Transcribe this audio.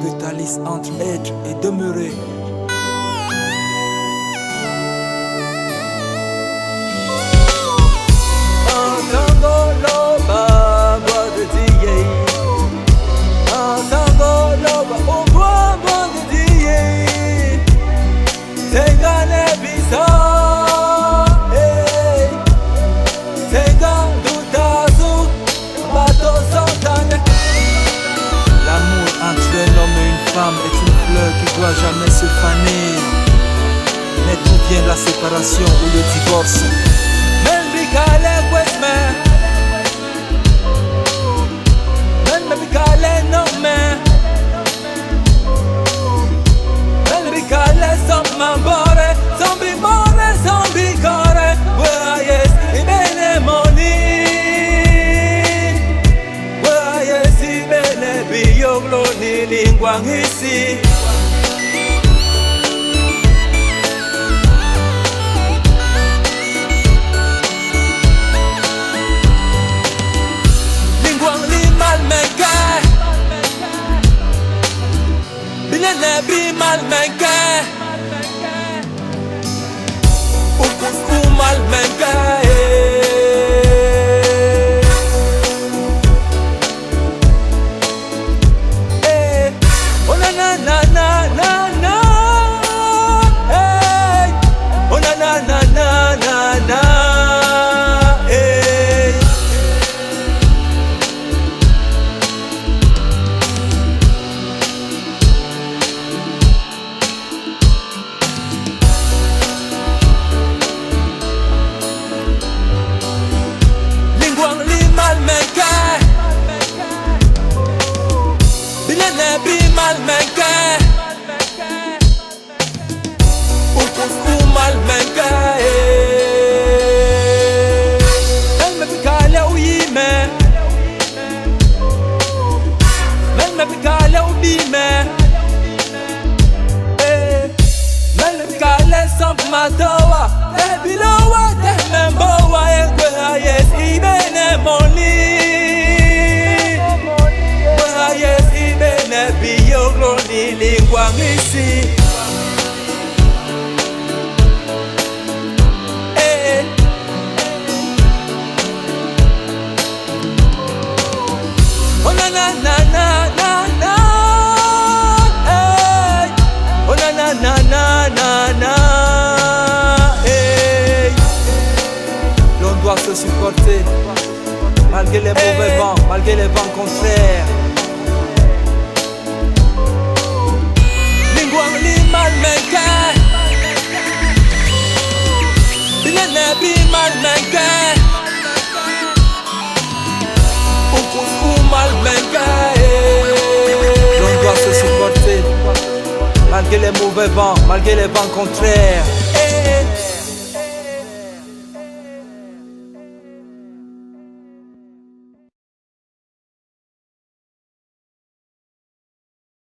que ta liste entre être et demeurer. Est une fleur qui doit jamais se faner. Mais d'où vient la séparation ou le divorce? Lingua ngisi lingua limal menke binene bimal menke ukus umal menke Matoa, bilowa, memboa, yes, ibene moni. Yes, ibene bioglo ni lingua ngisi. Oh na na na na na na. Oh na na na na na na. Doit se supporter malgré les mauvais vents, malgré les vents contraires. Lingua limal menke, binene bimal menke, ukus umal menke. L'on doit se supporter malgré les mauvais vents, malgré les vents contraires.